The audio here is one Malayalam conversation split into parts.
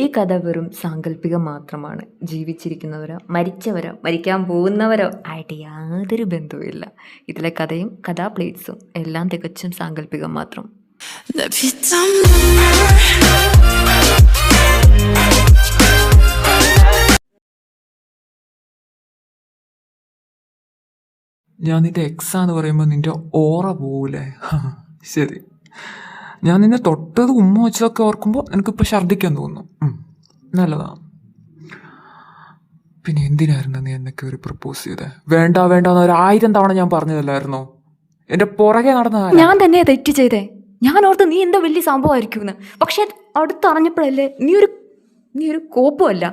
ഈ കഥ വെറും സാങ്കല്പികം മാത്രമാണ്. ജീവിച്ചിരിക്കുന്നവരോ മരിച്ചവരോ മരിക്കാൻ പോകുന്നവരോ ആയിട്ട് യാതൊരു ബന്ധവുമില്ല. ഇതിലെ കഥയും കഥാപ്ലേറ്റ്സും എല്ലാം തികച്ചും സാങ്കല്പികം മാത്രം. ഞാൻ നിന്റെ എക്സാന്ന് പറയുമ്പോൾ നിന്റെ ഓറ പോകൂലേ? ശരി, ഞാൻ നിന്നെ തൊട്ടത് ഉമ്മ വെച്ചതൊക്കെ ഓർക്കുമ്പോൾ എനിക്കിപ്പോൾ ഛർദ്ദിക്കാൻ തോന്നുന്നു. നല്ലതാ. പിന്നെ എന്തിനായിരുന്നു നീ എന്നൊക്കെ ഒരു പ്രപ്പോസ് ചെയ്തേ? വേണ്ട വേണ്ട എന്ന് 1000 തവണ ഞാൻ പറഞ്ഞതല്ലായിരുന്നോ? എൻ്റെ പുറകെ നടന്ന ഞാൻ തന്നെ തെറ്റ് ചെയ്തേ. ഞാൻ ഓർത്ത് നീ എന്താ വലിയ സംഭവമായിരിക്കുമെന്ന്. പക്ഷെ അടുത്തറിഞ്ഞപ്പോഴല്ലേ നീ ഒരു കോപ്പമല്ല.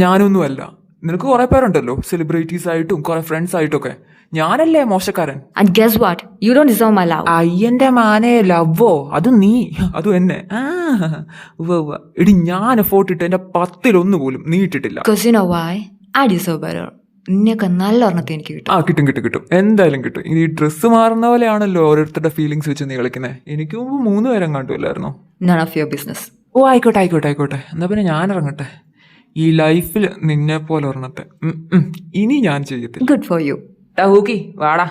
ഞാനൊന്നുമല്ല. നിനക്ക് കുറെ പേരുണ്ടല്ലോ, സെലിബ്രിറ്റീസ് ആയിട്ടും കുറെ ഫ്രണ്ട്സ് ആയിട്ടൊക്കെ. ഞാനല്ലേ മോശക്കാരൻ? And guess what? You don't deserve my love. അയ്യന്റെ മാനെ, ലവോ? അത് നീ, അതും എന്നെ. ഇടി, ഞാൻ എഫോർട്ട് ഇട്ട് എന്റെ 10-1 പോലും നീ ഇട്ടിട്ടില്ല. Because you know why? I deserve better. നിന്നെയൊക്കെ നല്ല ഒരെണ്ണത്തെ എനിക്ക് കിട്ടും. കിട്ടും, എന്തായാലും കിട്ടും. ഈ ഡ്രസ്സ് മാറുന്ന പോലെയാണല്ലോ ഓരോരുത്തരുടെ ഫീലിങ്സ് വെച്ച് നീ കളിക്കുന്നത്. എനിക്ക് മുമ്പ് 3 പേരും കണ്ടുമില്ലായിരുന്നോ? None of your business. ആയിക്കോട്ടെ. എന്നാ പിന്നെ ഞാൻ ഇറങ്ങട്ടെ. ഈ ലൈഫിൽ നിന്നെ പോലെ ഒരെണ്ണത്തെ ഇനി ഞാൻ ചെയ്യത്തില്ല. Good for you. ഹൂക്കി വാടാ.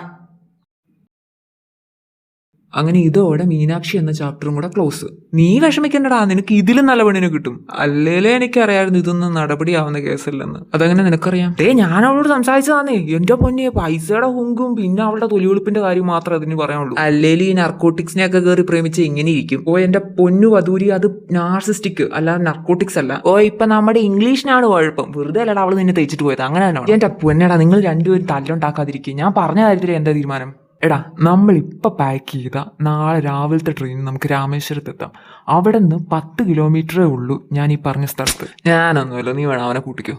അങ്ങനെ ഇതോടെ മീനാക്ഷി എന്ന ചാപ്റ്ററും കൂടെ ക്ലോസ്. നീ വിഷമിക്കണ്ടടാ, നിനക്ക് ഇതിലും നല്ല പെണ്ണിനെ കിട്ടും. അല്ലേലേ എനിക്കറിയായിരുന്നു ഇതൊന്നും നടപടിയാവുന്ന കേസല്ലെന്ന്. അതെങ്ങനെ നിനക്കറിയാം? ഞാൻ അവളോട് സംസാരിച്ചതാന്നേ. എന്റെ പൊന്നെ, പൈസയുടെ ഹുങ്കും പിന്നെ അവളുടെ തൊലിവെളുപ്പിന്റെ കാര്യം മാത്രമേ അതിന് പറയാനുള്ളൂ. അല്ലേലും ഈ നർക്കോട്ടിക്സിനെ ഒക്കെ കയറി പ്രേമിച്ച് ഇങ്ങനെ ഇരിക്കും. എന്റെ പൊന്നു വധൂരി, അത് നാർസിസ്റ്റിക് അല്ല, നർക്കോട്ടിക്സ് അല്ല. ഇപ്പൊ നമ്മുടെ ഇംഗ്ലീഷിനാണ് കുഴപ്പം. വെറുതെ അല്ലടാ അവള് നിന്നെ തേച്ചിട്ട് പോയത്. അങ്ങനെ തന്നെ. എന്റെ പൊന്നടാ, നിങ്ങൾ രണ്ടുപേരും തല്ലുണ്ടാക്കാതിരിക്കും. ഞാൻ പറഞ്ഞ കാര്യത്തിൽ എന്താ തീരുമാനം? എടാ, നമ്മളിപ്പോൾ പാക്ക് ചെയ്ത നാളെ രാവിലത്തെ ട്രെയിനിൽ നമുക്ക് രാമേശ്വരത്ത് എത്താം. അവിടെ നിന്ന് 10 കിലോമീറ്ററേ ഉള്ളൂ ഞാൻ ഈ പറഞ്ഞ സ്ഥലത്ത്. ഞാനൊന്നുമല്ലോ, നീ വേണം അവനെ കൂട്ടിക്കോ.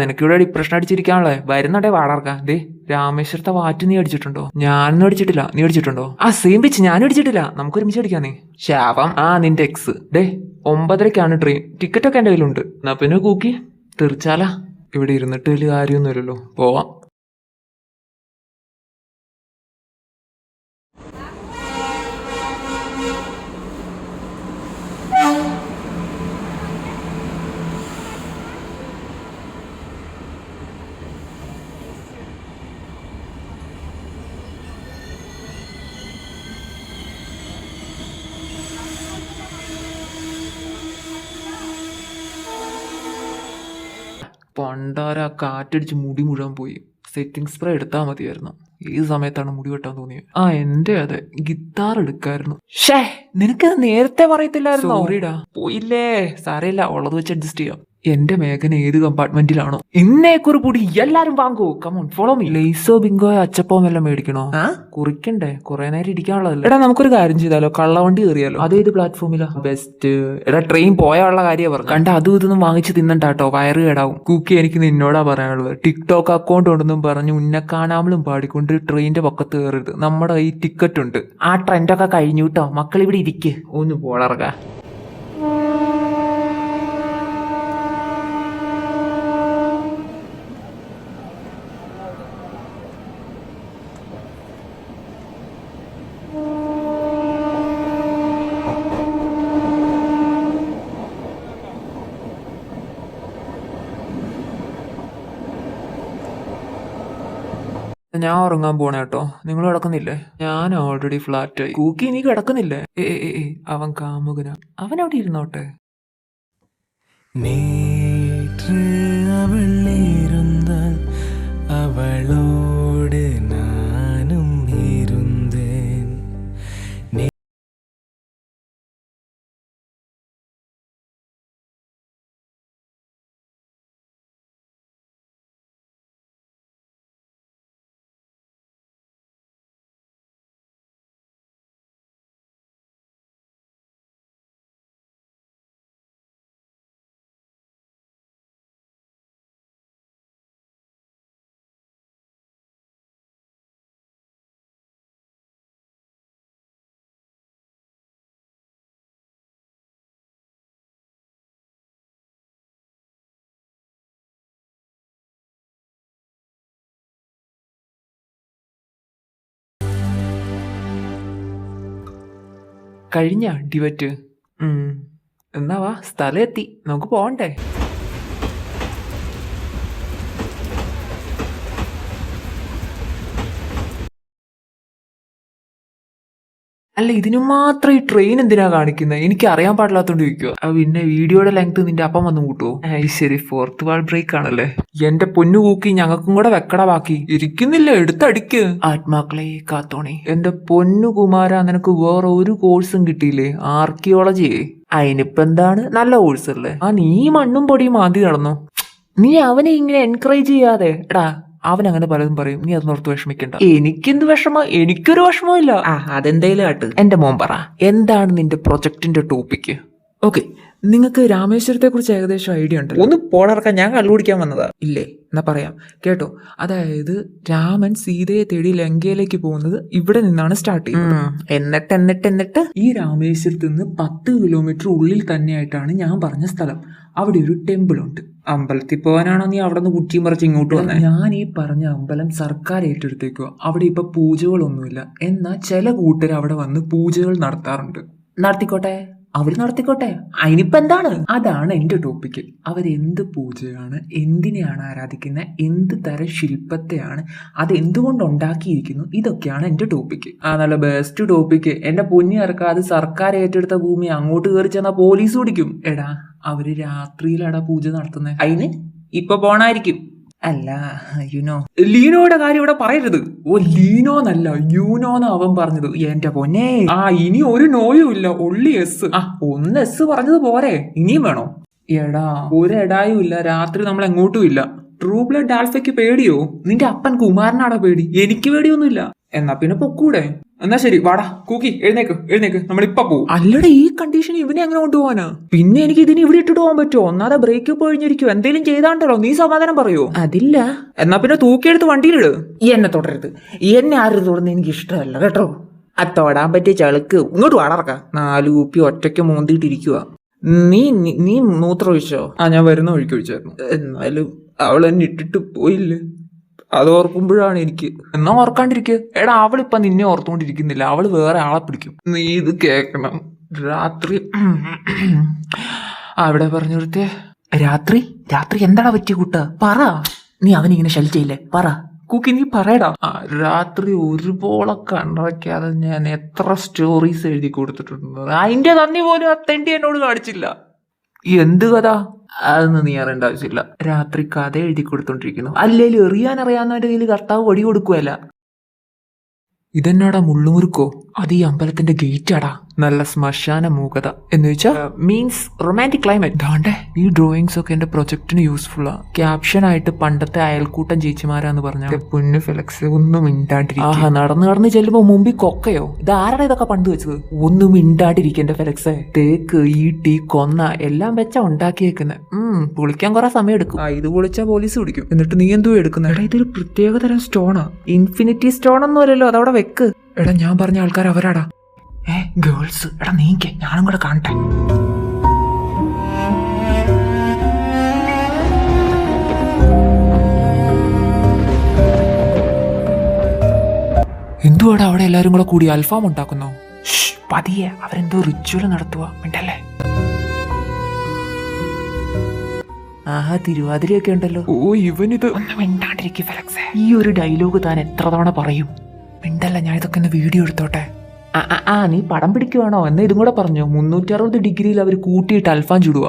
നിനക്കിവിടെ ഡിപ്രഷൻ അടിച്ചിരിക്കാണല്ലേ? വരുന്നുണ്ടേ വാടാർക്കാ. രാമേശ്വരത്തെ വാറ്റ് നീ അടിച്ചിട്ടുണ്ടോ? ഞാനൊന്നും അടിച്ചിട്ടില്ല. നീ അടിച്ചിട്ടുണ്ടോ? സെയിം പിച്ച്, ഞാനും അടിച്ചിട്ടില്ല. നമുക്ക് ഒരുമിച്ച് അടിക്കാം. നീ ശാപം. നിന്റെ എക്സ്. 9:30 ട്രെയിൻ. ടിക്കറ്റൊക്കെ എൻ്റെ കയ്യിലുണ്ട്. എന്നാ പിന്നെ കൂക്കി തീർച്ചാലാ. ഇവിടെ ഇരുന്നിട്ട് വലിയ കാര്യമൊന്നുമില്ലല്ലോ, പോവാം. പണ്ടാര കാറ്റടിച്ച് മുടി മുഴുവൻ പോയി. സെറ്റിംഗ് സ്പ്രേ എടുത്താൽ മതിയായിരുന്നു. ഈ സമയത്താണ് മുടി വെട്ടാൻ തോന്നിയത്. എന്റെ അതെ, ഗിത്താർ എടുക്കായിരുന്നു. നിനക്കത് നേരത്തെ പറയത്തില്ലായിരുന്നു? സോറിടാ, പോയില്ലേ, സാരമില്ല, ഉള്ളത് വെച്ച് അഡ്ജസ്റ്റ് ചെയ്യാം. എന്റെ മേഘന ഏത് കമ്പാർട്ട്മെന്റിലാണോ? ഇന്നേക്കൊരു പൊടി എല്ലാരും വാങ്ങൂ. Come on, follow me. ലേസോ ബിങ്കോയോ അച്ചപ്പോ എല്ലാം മേടിക്കണോ? കുറിക്കണ്ടേ? കുറെ നേരം ഇരിക്കാനുള്ളതല്ലേ. എടാ, നമുക്കൊരു കാര്യം ചെയ്താലോ? കള്ളവണ്ടി കയറിയാലോ? അതേത് പ്ലാറ്റ്ഫോമിലാ ബെസ്റ്റ്? എടാ, ട്രെയിൻ പോയുള്ള കാര്യം പറഞ്ഞു. കണ്ട അതും ഇതൊന്നും വാങ്ങിച്ച് തിന്നണ്ടാട്ടോ, വയറ് കേടാവും. കൂക്കി, എനിക്ക് നിന്നോടാ പറയാനുള്ളത്. ടിക്ടോക്ക് അക്കൗണ്ട് ഉണ്ടെന്നും പറഞ്ഞ് ഉന്നക്കാണാമലും പാടിക്കൊണ്ട് ട്രെയിനിന്റെ പക്കത്ത് കയറരുത്. നമ്മുടെ ഈ ടിക്കറ്റ് ഉണ്ട്. ആ ട്രെൻഡൊക്കെ കഴിഞ്ഞു കേട്ടോ. മക്കൾ ഇവിടെ ഇരിക്ക്. ഒന്ന് പോളറക്ക. ഞാൻ ഉറങ്ങാൻ പോണേ കേട്ടോ. നിങ്ങൾ കിടക്കുന്നില്ലേ? ഞാൻ ഓൾറെഡി ഫ്ലാറ്റായി. കൂക്കി, നീ കിടക്കുന്നില്ലേ? അവൻ കാമുകനാ. അവൻ അവിടെ ഇരുന്നോട്ടെ. நேற்று அவள் இருந்தால் அவளோடு நானும் இருந்தேன். കഴിഞ്ഞ ഡിബറ്റ് എന്നാ വാ, സ്ഥലം എത്തി, നമുക്ക് പോകണ്ടേ? അല്ല, ഇതിന് മാത്രം ഈ ട്രെയിൻ എന്തിനാ കാണിക്കുന്നത്? എനിക്ക് അറിയാൻ പാടില്ലാത്തോണ്ട് ചോദിക്കുക. പിന്നെ വീഡിയോയുടെ ലെങ്ത് നിന്റെ അപ്പം വന്ന് കൂട്ടുവോ? ശരി, ഫോർത്ത് വാൾ ബ്രേക്ക് ആണല്ലേ. എന്റെ പൊന്നു കൂക്കി, ഞങ്ങൾക്കും കൂടെ വെക്കട ബാക്കി. ഇരിക്കുന്നില്ല, എടുത്തടിക്ക്. ആത്മാക്കളെ കാത്തോണി. എന്റെ പൊന്നു കുമാര, നിനക്ക് വേറെ ഒരു കോഴ്സും കിട്ടിയില്ലേ? ആർക്കിയോളജിയെ. അതിനിപ്പോ എന്താണ്, നല്ല കോഴ്സ് അല്ലേ? നീ മണ്ണും പൊടിയും മാന്തി നടന്നു. നീ അവനെ ഇങ്ങനെ എൻകറേജ് ചെയ്യാതെ. എടാ, അവൻ അങ്ങനെ പലതും പറയും, നീ അതിനോർത്ത് വിഷമിക്കണ്ട. എനിക്കെന്ത് വിഷമം? എനിക്കൊരു വിഷമവും ഇല്ല. അതെന്തേലും ആട്ട്. എന്റെ മോൻ പറ, എന്താണ് നിന്റെ പ്രൊജക്ടിന്റെ ടോപ്പിക്ക്? ഓക്കെ, നിങ്ങൾക്ക് രാമേശ്വരത്തെ കുറിച്ച് ഏകദേശം ഐഡിയ ഉണ്ട്. ഒന്ന് പോടർക്കാൻ, ഞാൻ കള്ളുപിടിക്കാൻ വന്നതാ. ഇല്ലേ? എന്നാ പറയാം കേട്ടോ. അതായത് രാമൻ സീതയെ തേടി ലങ്കയിലേക്ക് പോകുന്നത് ഇവിടെ നിന്നാണ് സ്റ്റാർട്ട് ചെയ്യുന്നത്. എന്നിട്ട് ഈ രാമേശ്വരത്ത് നിന്ന് 10 കിലോമീറ്റർ ഉള്ളിൽ തന്നെയായിട്ടാണ് ഞാൻ പറഞ്ഞ സ്ഥലം. അവിടെ ഒരു ടെമ്പിൾ ഉണ്ട്. അമ്പലത്തിൽ പോകാനാണോ നീ അവിടെ നിന്ന് കുറ്റിയും പറിച്ച് ഇങ്ങോട്ട് വന്നത്? ഞാൻ ഈ പറഞ്ഞ അമ്പലം സർക്കാർ ഏറ്റെടുത്തേക്കുക. അവിടെ ഇപ്പൊ പൂജകളൊന്നുമില്ല. എന്നാൽ ചില കൂട്ടർ അവിടെ വന്ന് പൂജകൾ നടത്താറുണ്ട്. നടത്തിക്കോട്ടെ, അവർ നടത്തിക്കോട്ടെ, അതിനിപ്പോ എന്താണ്? അതാണ് എന്റെ ടോപ്പിക്ക്. അവരെന്ത് പൂജയാണ്, എന്തിനെയാണ് ആരാധിക്കുന്നത്, എന്ത് തരം ശില്പത്തെയാണ്, അത് എന്തുകൊണ്ട് ഉണ്ടാക്കിയിരിക്കുന്നു, ഇതൊക്കെയാണ് എന്റെ ടോപ്പിക്ക്. നല്ല ബെസ്റ്റ് ടോപ്പിക്ക്. എന്റെ പൊന്നി ഇറക്കാം. അത് സർക്കാർ ഏറ്റെടുത്ത ഭൂമി, അങ്ങോട്ട് കയറി ചെന്നാ പോലീസ് പിടിക്കും. എടാ, അവര് രാത്രിയിലാടാ പൂജ നടത്തുന്നത്. അതിന് ഇപ്പൊ പോണായിരിക്കും. അല്ല, യുനോ. ലീനോയുടെ കാര്യം ഇവിടെ പറയരുത്. ഓ, ലീനോ എന്നല്ല, യൂനോന്ന് അവൻ പറഞ്ഞത്. എന്റെ പൊന്നെ, ഇനി ഒരു നോയും ഇല്ല, ഒള്ളി എസ്. ഒന്ന് എസ് പറഞ്ഞത് പോരെ, ഇനിയും വേണോ? എടാ, ഒരെടായും ഇല്ല. രാത്രി നമ്മൾ എങ്ങോട്ടും ഇല്ല. ട്രൂ ബ്ലഡ് ആൽഫയ്ക്ക് പേടിയോ? നിന്റെ അപ്പൻ കുമാരനാടാ പേടി. എനിക്ക് പേടിയൊന്നുമില്ല. എന്നാ പിന്നെ പൊക്കൂടെ? എന്നാ ശരി, വാടാ കൂക്കി, എഴുന്നേക്ക്, നമ്മളിപ്പോ പോവും. അല്ലടെ, ഈ കണ്ടീഷൻ ഇവനെ അങ്ങനെ കൊണ്ടുപോകാനാ? പിന്നെ എനിക്ക് ഇതിന് ഇവിടെ ഇട്ടിട്ട് പോകാൻ പറ്റുമോ? ഒന്നാതെ ബ്രേക്ക് കഴിഞ്ഞിരിക്കും. എന്തെങ്കിലും ചെയ്താണ്ടല്ലോ, നീ സമാധാനം പറയോ? അതില്ല. എന്നാ പിന്നെ തൂക്കിയെടുത്ത് വണ്ടിയിലിട്. എന്നെ തുടരുത്. എന്നെ ആരും തുടർന്ന് എനിക്ക് ഇഷ്ടമല്ല കേട്ടോ. അത് തൊടാൻ പറ്റിയ ചളുക്ക്. ഇങ്ങോട്ട് വാടറക്ക. 4 കുപ്പി ഒറ്റയ്ക്ക് മോന്തിയിട്ടിരിക്കുക. നീ മൂത്രം ഒഴിച്ചോ? ഞാൻ വരുന്ന ഒഴിക്ക് ഒഴിച്ചായിരുന്നു. എന്നാലും അവൾ എന്നെ ഇട്ടിട്ട് പോയില്ലേ, അത് ഓർക്കുമ്പോഴാണ് എനിക്ക്. എന്നാ ഓർക്കാണ്ടിരിക്കുക. എടാ, അവളിപ്പൊ നിന്നെ ഓർത്തുകൊണ്ടിരിക്കുന്നില്ല, അവള് വേറെ ആളെ പിടിക്കും. നീ ഇത് കേക്കണം. രാത്രി അവിടെ പറഞ്ഞു നിർത്തിയ രാത്രി എന്താടാ പറ്റിയ കൂട്ട? പറ. നീ അവനിങ്ങനെ ശലിച്ചയില്ലേ? പറ കുക്കി, നീ പറയടാ. രാത്രി ഒരുപോലെ കണ്ടവയ്ക്കാതെ ഞാൻ എത്ര സ്റ്റോറീസ് എഴുതി കൊടുത്തിട്ടുണ്ട്. അതിന്റെ നന്ദി പോലും അത്തേണ്ടി എന്നോട് കാണിച്ചില്ല. എന്ത് കഥ? അതൊന്നും നീ അറിയേണ്ട ആവശ്യമില്ല. രാത്രി കഥ എഴുതി കൊടുത്തോണ്ടിരിക്കുന്നു. അല്ലേലും എറിയാൻ അറിയാവുന്നവന്റെ കയ്യിൽ കർത്താവ് വടി കൊടുക്കുവല്ല. ഇതെന്നാടാ മുള്ളുമുറുക്കോ? അത് ഈ അമ്പലത്തിന്റെ ഗേറ്റ് ആടാ. നല്ല ശ്മശാന മൂകത എന്ന് വെച്ചാ മീൻസ് റൊമാൻറ്റിക് ക്ലൈമറ്റ്. ദാണ്ടേ, ഈ ഡ്രോയിങ്സ് ഒക്കെ എന്റെ പ്രൊജക്ടിന് യൂസ്ഫുള്ളാ. ക്യാപ്ഷൻ ആയിട്ട് പണ്ടത്തെ അയൽക്കൂട്ടം ചേച്ചിമാരാന്ന് പറഞ്ഞ പൊന്നു ഫെലക്സ് ഒന്നും മിണ്ടാണ്ടിരിക്കും. നടന്ന് ചെല്ലുമ്പോ മുമ്പിൽ കൊക്കയോ? ഇത് ആരാടാ ഇതൊക്കെ പണ്ട് വെച്ചത്? ഒന്നും മിണ്ടാണ്ടിരിക്കന്റെ ഫെലക്സേ. തേക്ക്, ഈട്ടി, കൊന്ന എല്ലാം വെച്ചാ ഉണ്ടാക്കിയേക്കുന്നത്. പൊളിക്കാൻ കുറെ സമയം എടുക്കും. ഇത് പൊളിച്ചാ പോലീസ് പിടിക്കും. എന്നിട്ട് നീ എന്തോ എടുക്കുന്ന? എടാ, ഇതൊരു പ്രത്യേകതരം സ്റ്റോണാ. ഇൻഫിനിറ്റി സ്റ്റോൺ ഒന്നും അല്ലല്ലോ, അതവിടെ വെക്ക്. എടാ, ഞാൻ പറഞ്ഞ ആൾക്കാർ അവരാടാ. ഗേൾസ്. എടാ നീക്ക്, ഞാനും കൂടെ കാണട്ടെ. എന്തുവാടാ അവിടെ എല്ലാരും കൂടെ കൂടി അൽഫാം ഉണ്ടാക്കുന്നോ? പതിയെ, അവരെന്തോ റിച്വൽ നടത്തുക. മിണ്ടല്ലേ. തിരുവാതിരയൊക്കെ ഉണ്ടല്ലോ. ഇവനിത് ഒന്ന് മിണ്ടാണ്ടിരിക്കും ഫെലക്സേ. ഈ ഒരു ഡയലോഗ് താൻ എത്ര തവണ പറയും? മിണ്ടല്ല, ഞാൻ ഇതൊക്കെ ഒന്ന് വീഡിയോ എടുത്തോട്ടെ. നീ പടം പിടിക്കുവാണോ? എന്നാ ഇതും കൂടെ പറഞ്ഞു. 360 ഡിഗ്രിയിൽ അവർ കൂട്ടിയിട്ട് അൽഫാം ചുടുക.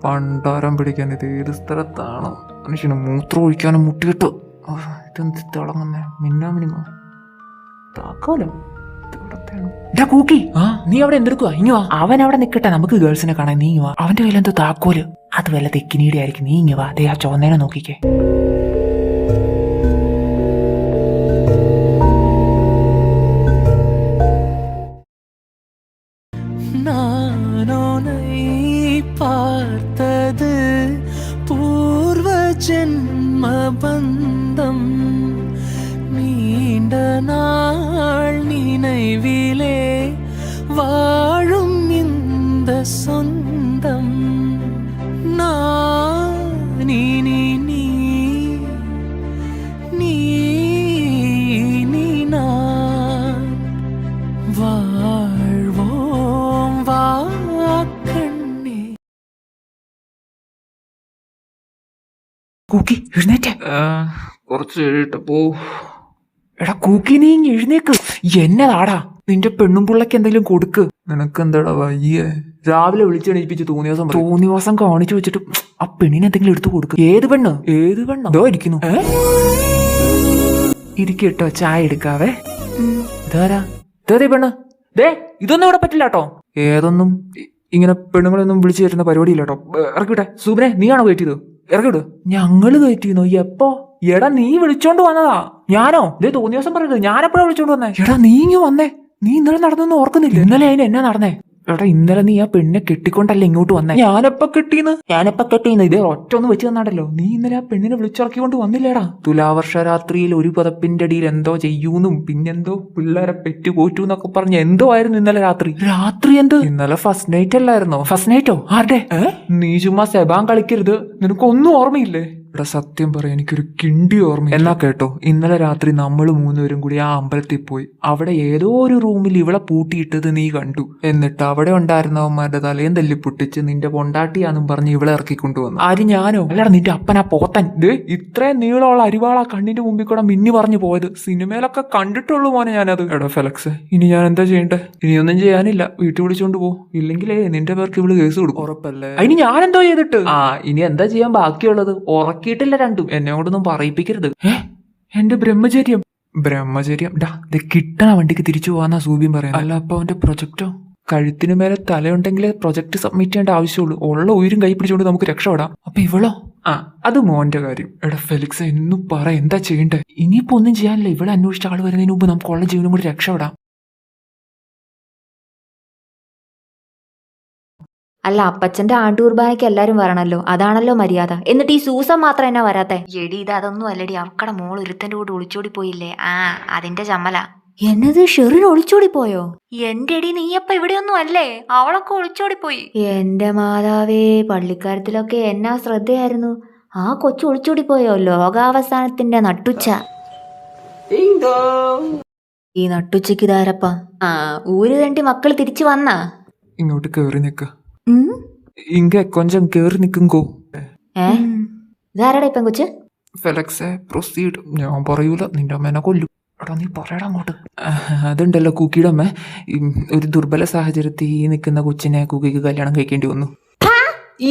പണ്ടാരം പിടിക്കാൻ ഇത് ഏത് സ്ഥലത്താണോ? മനുഷ്യന് മൂത്രം ഒഴിക്കാനും മുട്ടിയിട്ടു. ഇതെന്ത് തിളങ്ങുന്നേ? മിന്നാമിനിമോ താക്കോലോ? കൂക്കി, നീ അവിടെ എന്തെടുക്കുക? ഇങ്ങുവാ. അവൻ അവിടെ നിൽക്കട്ടെ, നമുക്ക് ഗേൾസിനെ കാണാൻ. നീ വാ. അവന്റെ കയ്യിൽ എന്തോ താക്കോല്. അത് വല്ല തെക്കിനീടെ ആയിരിക്കും. നീ ഇങ്ങ വാ. അതേ ആ ചോന്നേനെ നോക്കിക്കേ. பார்த்தது பூர்வ ஜென்ம பந்தம் நீண்ட நாள் நினைவிலே வாழும் இந்த சொந்தம் நான் நீ நான் வாழ்வோம் வா கண்ணே. കൂക്കി എഴുന്നേറ്റേ. കുറച്ച് എഴുതിട്ട് പോ. എടാ കൂക്കി നീ എഴുന്നേക്ക്. എന്നതാടാ നിന്റെ പെണ്ണും പിള്ളക്ക് എന്തെങ്കിലും കൊടുക്ക്. നിനക്ക് എന്താടാ വയ്യേ? രാവിലെ വിളിച്ചെണീപ്പിച്ച് തോന്നിവാസം കാണിച്ചു വെച്ചിട്ട് ആ പെണ്ണിന് എന്തെങ്കിലും എടുത്തു കൊടുക്ക്. ഏത് പെണ്ണ്? ഏത് പെണ്ണോ? ഇതോ ഇരിക്കുന്നു. ഇരിക്കട്ടോ, ചായ എടുക്കാവേ. ഇതാരാ? ഇതേ പെണ്ണ്. ദേ ഇതൊന്നും ഇവിടെ പറ്റില്ല കേട്ടോ. ഏതൊന്നും ഇങ്ങനെ പെണ്ണുങ്ങളൊന്നും വിളിച്ചു തരുന്ന പരിപാടിയില്ല കേട്ടോ. ഇറക്കിട്ടെ. സൂബിനെ നീയാണോ കയറ്റിയത്? ഇറക്കിവിട്. ഞങ്ങള് കയറ്റിന്നോ? എപ്പോ? എടാ നീ വിളിച്ചോണ്ട് വന്നതാ. ഞാനോ? ഇതേ തോന്നിയ ദിവസം പറയരുത്. ഞാനെപ്പോഴാ വിളിച്ചോണ്ട് വന്നേ? എടാ നീ ഇങ്ങ് വന്നേ. നീ ഇന്നലെ നടന്നൊന്നും ഓർക്കുന്നില്ല? ഇന്നലെ അതിന് എന്നാ നടന്നേ? എടാ ഇന്നലെ നീ ആ പെണ്ണിനെ കെട്ടിക്കൊണ്ടല്ലേ ഇങ്ങോട്ട് വന്നേ? ഞാനെപ്പ കെട്ടീന്ന് ഇതേ ഒറ്റ ഒന്ന് വെച്ച് തന്നാടല്ലോ. നീ ഇന്നലെ ആ പെണ്ണിനെ വിളിച്ചിറക്കിക്കൊണ്ട് വന്നില്ലേടാ? തുലാവർഷ രാത്രിയിൽ ഒരു പതപ്പിന്റെ അടിയിൽ എന്തോ ചെയ്യൂന്നും പിന്നെന്തോ പിള്ളേരെ പെറ്റു പോറ്റൂന്നൊക്കെ പറഞ്ഞ എന്തോ ആയിരുന്നു ഇന്നലെ രാത്രി. എന്ത്? ഇന്നലെ ഫസ്റ്റ് നൈറ്റ് അല്ലായിരുന്നോ? ഫസ്റ്റ് നൈറ്റോ? ആരുടെ? നീ ചുമ്മാ സെബാൻ കളിക്കരുത്. നിനക്കൊന്നും ഓർമ്മയില്ലേ? ഇവിടെ സത്യം പറയാം, എനിക്കൊരു കിണ്ടി ഓർമ്മ. എന്നാ കേട്ടോ, ഇന്നലെ രാത്രി നമ്മൾ മൂന്നുപേരും കൂടി ആ അമ്പലത്തിൽ പോയി. അവിടെ ഏതോ ഒരു റൂമിൽ ഇവളെ പൂട്ടിയിട്ടത് നീ കണ്ടു. എന്നിട്ട് അവിടെ ഉണ്ടായിരുന്നവന്മാരുടെ തലയും തല്ലി പൊട്ടിച്ച് നിന്റെ പൊണ്ടാട്ടിയാന്നും പറഞ്ഞ് ഇവളെ ഇറക്കിക്കൊണ്ടുവന്നു. ആര്? ഞാനോ? അല്ലടാ നിന്റെ അപ്പനാ പോത്തൻ. ഇത്രയും നീളമുള്ള അരിവാള കണ്ണിന്റെ മുമ്പിൽ കൂടെ മിന്നി പറഞ്ഞു പോയത്. സിനിമയിലൊക്കെ കണ്ടിട്ടുള്ളൂ മോനെ ഞാനത്. എടാ ഫെലക്സ്, ഇനി ഞാൻ എന്താ ചെയ്യണ്ടേ? ഇനിയൊന്നും ചെയ്യാനില്ല, വീട്ടിൽ വിളിച്ചോണ്ട് പോ. ഇല്ലെങ്കിലേ നിന്റെ പേർക്ക് ഇവള് കേസ് കൊടുക്കും. ഉറപ്പല്ലേ? അതിന് ഞാൻ എന്തോ ചെയ്തിട്ട്? ഇനി എന്താ ചെയ്യാൻ ബാക്കിയുള്ളത്? ഉറക്കിയിട്ടില്ല രണ്ടും. എന്നോടൊന്നും പറയിപ്പിക്കരുത്. എന്റെ ബ്രഹ്മചര്യം ഡാ കിട്ടണ വണ്ടിക്ക് തിരിച്ചു പോവാന്നാ സൂബിയും പറയാം. അല്ല അപ്പൊ അവന്റെ പ്രൊജക്റ്റോ? കഴുത്തിന് മേലെ തലയുണ്ടെങ്കിലേ പ്രൊജക്ട് സബ്മിറ്റ് ചെയ്യേണ്ട ആവശ്യമുള്ളൂ. ഉള്ള ഉയരും കൈ പിടിച്ചുകൊണ്ട് നമുക്ക് രക്ഷപ്പെടാം. അപ്പൊ ഇവളോ? അത് മോന്റെ കാര്യം. എടാ ഫെലിക്സ് എന്നും പറ, എന്താ ചെയ്യണ്ടേ? ഇനിയിപ്പോ ഒന്നും ചെയ്യാനില്ല. ഇവിടെ അന്വേഷിച്ച ആള് വരുന്നതിന് മുമ്പ് നമുക്ക് ഉള്ള ജീവനും കൂടി രക്ഷപ്പെടാം. അല്ല, അപ്പച്ചന്റെ ആണ്ടുകുർബാനയ്ക്ക് എല്ലാരും വരണല്ലോ, അതാണല്ലോ മര്യാദ. എന്നിട്ട് ഈ സൂസൻ മാത്രം എന്നാ വരാത്തെ? എടി ഇത് അതൊന്നും അല്ലടി, അവക്കടെ മോൾ ഒരുത്തന്റെ കൂടെ ഒളിച്ചോടി പോയില്ലേ, അതിന്റെ ചമ്മല. എന്നത്? ഷെറിൻ ഒളിച്ചോടി പോയോ? എന്റെ എടി നീയപ്പ ഇവിടെയൊന്നും അല്ലേ? അവളൊക്കെ ഒളിച്ചോടി പോയി. എന്റെ മാതാവേ, പള്ളിക്കാരത്തിലൊക്കെ എന്നാ ശ്രദ്ധയായിരുന്നു. ആ കൊച്ചു ഒളിച്ചോടി പോയോ? ലോകാവസാനത്തിന്റെ നട്ടുച്ച. ഈ നട്ടുച്ചയ്ക്ക് ഇതാരപ്പ? ഊര് തണ്ടി മക്കൾ തിരിച്ചു വന്നാ? ഇങ്ങോട്ട് കേറി നിക്ക. ഇങ്ങ കൊഞ്ചം കേറി നിക്കുങ്കോ. ഇതാരടാ ഇപ്പം കൊച്ച്? ഫെലക്സെ പ്രൊസീഡ്. ഞാൻ പറയൂല, നിന്റെ അമ്മേനെ കൊല്ലും. എടാ നീ പറയടാ അങ്ങോട്ട്. അതുണ്ടല്ലോ കുക്കിയുടെ അമ്മ, ഒരു ദുർബല സാഹചര്യത്തിൽ ഈ നിൽക്കുന്ന കൊച്ചിനെ കുക്കിക്ക് കല്യാണം കഴിക്കേണ്ടി വന്നു.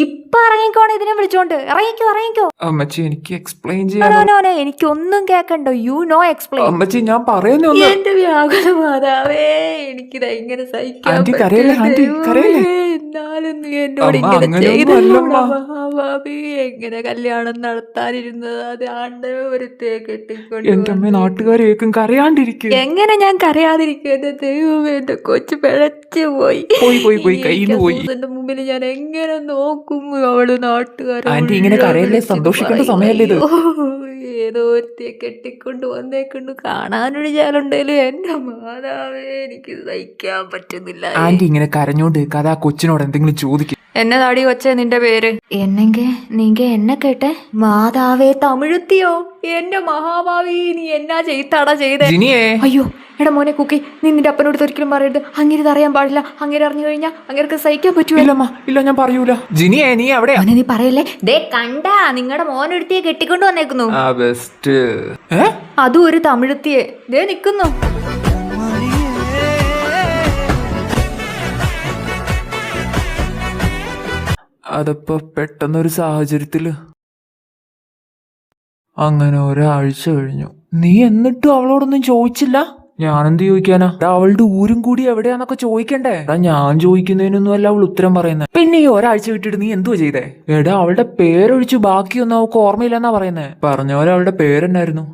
ഇപ്പൊ ഇറങ്ങിക്കോണെ, ഇതിനെ വിളിച്ചോണ്ട്. ഇറങ്ങിക്കോ. അമ്മച്ചി എനിക്ക് എക്സ്പ്ലെയിൻ ചെയ്യാൻ. എനിക്കൊന്നും കേക്കണ്ടോ. You know explain. അമ്മച്ചി ഞാൻ പറയുന്നു. എന്റെ വ്യാകുല മാതാവേ, എനിക്കിത് എങ്ങനെ സഹിക്കാൻ ആന്റി കരയല്ലേ? എന്നാലും നീ എന്നോട് ഇങ്ങനെ ചെയ്തു. മഹാഭാവി എങ്ങനെ കല്യാണം നടത്താനിരുന്നത്? അത് ആണ്ടവരത്തെ കെട്ടിക്കൊണ്ട് എന്റെ അമ്മ നാട്ടുകാരേക്കും കരയാണ്ടിരിക്കും. എങ്ങനെ ഞാൻ കരയാതിരിക്കും? എന്റെ ദൈവമേ, എന്റെ കൊച്ചു പിഴച്ചു പോയി. കയ്യിന്ന് പോയി. മുമ്പിൽ ഞാൻ എങ്ങനെ നോക്കും? അവള് നാട്ടുകാരെ ആന്റി ഇങ്ങനെ കരയല്ലേ? സന്തോഷിക്കേണ്ട സമയല്ലേ ഇത്? ഏതോ ഒരുത്തിയെ കെട്ടിക്കൊണ്ട് വന്നേക്കൊണ്ട് കാണാനൊരു ചാലുണ്ടല്ലോ. എന്റെ മാതാവേ, എനിക്ക് സഹിക്കാൻ പറ്റുന്നില്ല. ആന്റി ഇങ്ങനെ കരഞ്ഞോണ്ട് കഥ കൊച്ചിനോട് എന്തെങ്കിലും ചോദിക്കും. എന്നതാടി കൊച്ചേ നിന്റെ പേര്? എന്നെങ്കിൽ നീങ്ക എന്നെ കേട്ടെ? മാതാവേ, തമിഴുത്തിയോ? എന്റെ മഹാഭാവി, നീ എന്നാ ചെയ്താടാ ചെയ്തേ? അയ്യോ എടാ മോനെ കുക്കി, നീ നിന്റെ അപ്പനോട് ഒരിക്കലും പറയരുത്. അങ്ങനെ അറിയാൻ പാടില്ല. അങ്ങനെ അറിഞ്ഞു കഴിഞ്ഞാൽ അങ്ങനെ സഹിക്കാൻ പറ്റൂല. ഇല്ല ഞാൻ പറയൂല. ജിനിയെ നീ എവിടെ? നീ പറയല്ലേ? ദേ കണ്ടാ, നിങ്ങളുടെ മോനൊരുത്തിയെ കെട്ടിക്കൊണ്ട് വന്നേക്കുന്നു. അതും ഒരു തമിഴുത്തിയെ. ദേ നിക്കുന്നു. അതപ്പോ പെട്ടെന്നൊരു സാഹചര്യത്തില് അങ്ങനെ ഒരാഴ്ച കഴിഞ്ഞു. നീ എന്നിട്ടും അവളോടൊന്നും ചോദിച്ചില്ല? ഞാനെന്ത് ചോദിക്കാനാ? അവളുടെ ഊരും കൂടി എവിടെയാന്നൊക്കെ ചോദിക്കണ്ടേ? ഞാൻ ചോദിക്കുന്നതിനൊന്നും അല്ല അവൾ ഉത്തരം പറയുന്നത്. പിന്നെ ഈ ഒരാഴ്ച വിട്ടിട്ട് നീ എന്തുവാ ചെയ്തേ? എടാ അവളുടെ പേരൊഴിച്ച് ബാക്കിയൊന്നും അവൾക്ക് ഓർമ്മയില്ലെന്നാ പറയുന്നേ. പറഞ്ഞ പോലെ അവളുടെ പേരെന്നായിരുന്നു?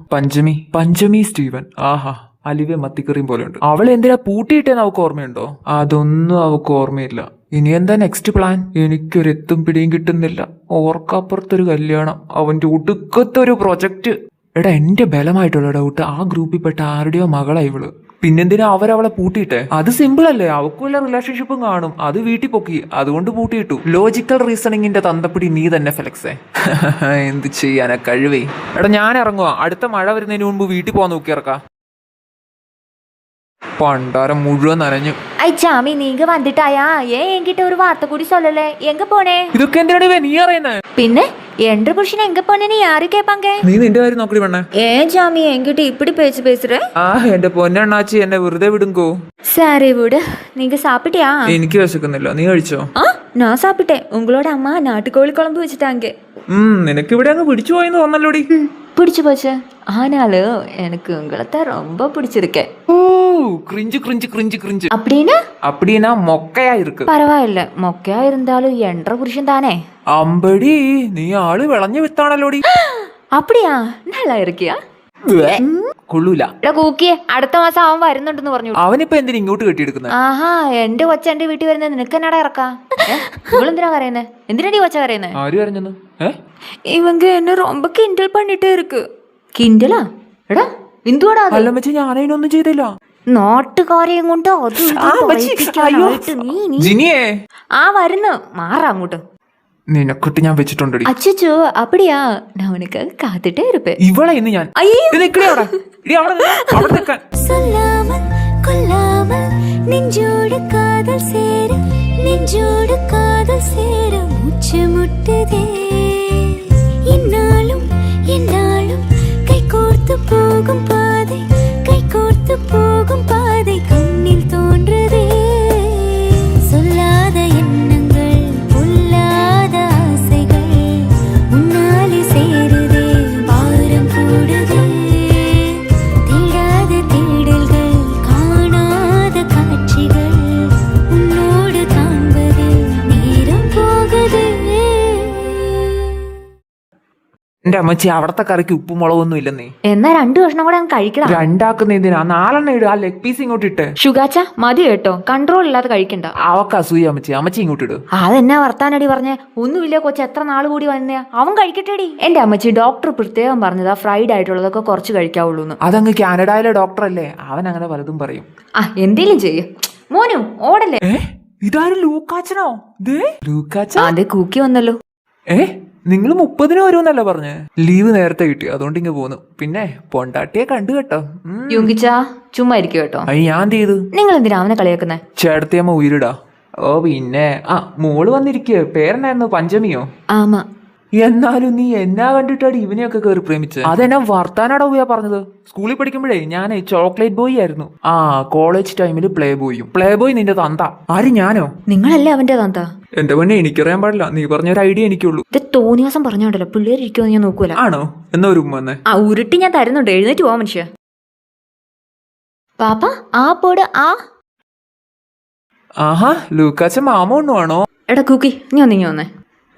പഞ്ചമി സ്റ്റീവൻ. ആഹാ, അലിവെ മത്തിക്കറിയും പോലെ ഉണ്ട്. അവൾ എന്തിനാ പൂട്ടിയിട്ടേന്ന് അവൾക്ക് ഓർമ്മയുണ്ടോ? അതൊന്നും അവൾക്ക് ഓർമ്മയില്ല. ഇനി എന്താ നെക്സ്റ്റ് പ്ലാൻ? എനിക്കൊരെത്തും പിടിയും കിട്ടുന്നില്ല. ഓർക്കപ്പുറത്തൊരു കല്യാണം, അവന്റെ ഒടുക്കത്തൊരു പ്രൊജക്റ്റ്. എടാ എന്റെ ബലമായിട്ടുള്ള ഡൗട്ട്, ആ ഗ്രൂപ്പിൽ പെട്ട ആരുടെയോ മകളാ ഇവള്. പിന്നെന്തിനാ അവരവളെ പൂട്ടിയിട്ടെ? അത് സിമ്പിൾ അല്ലേ? അവക്കും വല്ല റിലേഷൻഷിപ്പും കാണും, അത് വീട്ടിൽ പൊക്കി, അതുകൊണ്ട് പൂട്ടിയിട്ടു. ലോജിക്കൽ റീസണിങ്ങിന്റെ തന്തപ്പിടി നീ തന്നെ ഫെലക്സേ. എന്ത് ചെയ്യാനാ കഴിവേ. എടാ ഞാൻ ഇറങ്ങുവാ. അടുത്ത മഴ വരുന്നതിന് മുമ്പ് വീട്ടിൽ പോവാൻ നോക്കി ഇറക്കാം. പണ്ടാരം മുഴുവൻ നനഞ്ഞു. சாமி நீங்க வந்துட்டாயா? ஏன் என்கிட்ட ஒரு வார்த்தை கூடி சொல்லல? எங்க போனே? ഇതൊക്കെ എന്തിനാണ് നീ അറിയുന്നത്? പിന്നെ എന്റെ പുരുഷൻ എങ്ക പൊന്നെ യാര് കേപ്പാങ്ക? നീ നിന്റെ കാര്യം നോക്കടി പെണ്ണേ. ജാമി എങ്കിട്ട് ഇപ്പിടി പേച്ച് പേசுற? എന്റെ പൊന്നണ്ണാച്ചി എന്നെ വെറുതെ വിടുങ്കോ. சரி விடு. நீங்க சாப்பிட்டியா? എനിക്ക് വിശക്കുന്നില്ല, നീ കഴിച്ചോ? நான் சாப்பிட்டேன். உங்களோட அம்மா நாட்டுக்கோழி குழம்பு வச்சுட்டாங்க. നിനക്ക് ഇവിടെ അങ്ങ് പിടിച്ചു പോയെന്ന് തോന്നല്ലോടി. பிடிச்சு போச்சு. ஆனாலும் எனக்கு உங்களைத்தான் ரொம்ப பிடிச்சிருக்கேன். Cringe cringe cringe cringe. அப்படின்னா? அப்படின்னா மொக்கையா இருக்கு. பரவாயில்ல, மொக்கையா இருந்தாலும் என்ற புருஷன் தானே. അമ്പടി, നീ ആള് വിളഞ്ഞു വിത്താണല്ലോടി. அப்படியா? நல்லா இருக்கியா? കൊള്ളൂല. കൂക്കിയെ അടുത്ത മാസം അവൻ വരുന്നുണ്ടെന്ന് പറഞ്ഞു. അവനിപ്പോ എന്തിനാ ഇങ്ങോട്ട് കെട്ടിയെടുക്കുന്നത്? ആഹാ, എന്റെ കൊച്ച എന്റെ വീട്ടിൽ വരുന്നത് നിനക്ക് എന്നാടാ ഇറക്കാം? എന്തിനാ കരയുന്നത്? എന്തിനാ കൊച്ച കരയുന്നത്? ആര് കരഞ്ഞെന്ന്? ഇവങ്ക എന്നെ ரொம்ப കിൻഡൽ പണിട്ടേ ഇருக்கு. കിൻഡലാ? എടാ എന്തുവാടാ? അല്ല മച്ചി, ഞാനതിനൊന്നും ചെയ്തില്ല. നാട്ടുകാരെയും കൊണ്ട് ജിനിയേ വരുന്നു. മാറാ അങ്ങോട്ട്. നിനക്കിട്ട് ഞാൻ വെച്ചിട്ടുണ്ടടി. അച്ചോ അപ്പടിയാ, ഞാൻ ഉനക്ക് കാത്തിട്ടേ ഇരുപ്പേ. ഇവളെ ഇന്ന് ഞാൻ சொல்லாமல் கொல்லாமல் நெஞ்சோடு காதல் சேர மூச்சு முட்டுதே. இந்நாளும் எந்நாளும் கை கோர்த்து போகும் பாதை கண்ணில் தோன்றுதே. சொல்லாத எண்ணங்கள் பொல்லாத ஆசைகள் உன்னாலே சேருதே. பாரம் கூடுதே. தேடாத தேடல்கள் காணாத காட்சிகள் உன்னோடு காண்பதில் நேரம் போகுதே. എന്റെ അമ്മച്ചി, അവിടത്തെ കറിക്ക് ഉപ്പും മുളകൊന്നും ഇല്ലെന്നേ. എന്നാ 2 കഷ്ണം കൂടെ അങ്ങ് കഴിക്കണം. രണ്ടാക്കുന്ന എന്തിനാ? 4 ഇട്. ആ ലെഗ് പീസ് ഇങ്ങോട്ട് ഇട്ട്. ഷുഗാച്ച മതി കേട്ടോ, കൺട്രോൾ ഇല്ലാതെ കഴിക്കണ്ട. അവക്ക് അസൂയ അമ്മച്ചി. അമ്മച്ചി ഇങ്ങോട്ട് ഇട്. അതെന്നാ വർത്താനടി പറഞ്ഞേ? ഒന്നുമില്ല കൊച്ചു, എത്ര നാൾ കൂടി വന്നേ, അവൻ കഴിക്കട്ടേടി. എന്റെ അമ്മച്ചി, ഡോക്ടർ പ്രത്യേകം പറഞ്ഞതാ ഫ്രൈഡ് ആയിട്ടുള്ളതൊക്കെ കുറച്ച് കഴിക്കാവുള്ളൂ. അതങ്ങ് കാനഡയിലെ ഡോക്ടർ അല്ലേ, അവൻ അങ്ങനെ പലതും പറയും. എന്തേലും ചെയ്യ മോനു, ഓടല്ലേ. ഇതാരും ലൂക്കാച്ചനോ? ലൂക്കാച്ച അതെ, കൂക്കി വന്നല്ലോ. നിങ്ങൾ 30 വരുമെന്നല്ല പറഞ്ഞ്? ലീവ് നേരത്തെ കിട്ടി, അതുകൊണ്ട് ഇങ്ങ് പോന്നു. പിന്നെ പൊണ്ടാട്ടിയെ കണ്ടു കേട്ടോ. യുങ്കിച്ചാ ചുമ്മാ ഇരിക്കും കേട്ടോ. ഞാൻ എന്ത് ചെയ്തു? നിങ്ങൾ എന്തിനാ അവനെ കളിയാക്കുന്നേ? ചേട്ടത്തിയമ്മ ഉയരിടാ. പിന്നെ മോള് വന്നിരിക്കുക. പേരെന്നായിരുന്നു? പഞ്ചമിയോ? ആമാ. എന്നാലും നീ എന്നാ കണ്ടിട്ടാണ് ഇവനെയൊക്കെ കയറി പ്രേമിച്ചത്? അതെന്നാ വർത്താനാടാ ഊയാ പറഞ്ഞത്? സ്കൂളിൽ പഠിക്കുമ്പോഴേ ഞാൻ ചോക്ലേറ്റ് ബോയ് ആയിരുന്നു. കോളേജ് ടൈമിൽ പ്ലേ ബോയ് നിന്റെ തന്ത. ആര്, ഞാനോ? നിങ്ങളല്ലേ അവന്റെ തന്ത. എന്റെ പെണ്ണെ, എനിക്കറിയാൻ പാടില്ല. നീ പറഞ്ഞൊരു ഐഡിയ എനിക്കുള്ളൂ. ഇത് തോന്നിയാസം പറഞ്ഞോണ്ടല്ലോ, പിള്ളേർ ഇരിക്കുമെന്ന് ഞാൻ നോക്കൂല. ആണോ? എന്നാ ഒരു ഉമ്മ വന്നേ. ഉരുട്ടി ഞാൻ തരുന്നുണ്ട്, എഴുന്നേറ്റ് പോവാ മനുഷ്യ. പാപ്പ പോട്. ആഹാ, ലൂക്കാച്ച മാമ ഒന്നുമാണോ? എടാ കൂക്കി, നീ വന്നേ.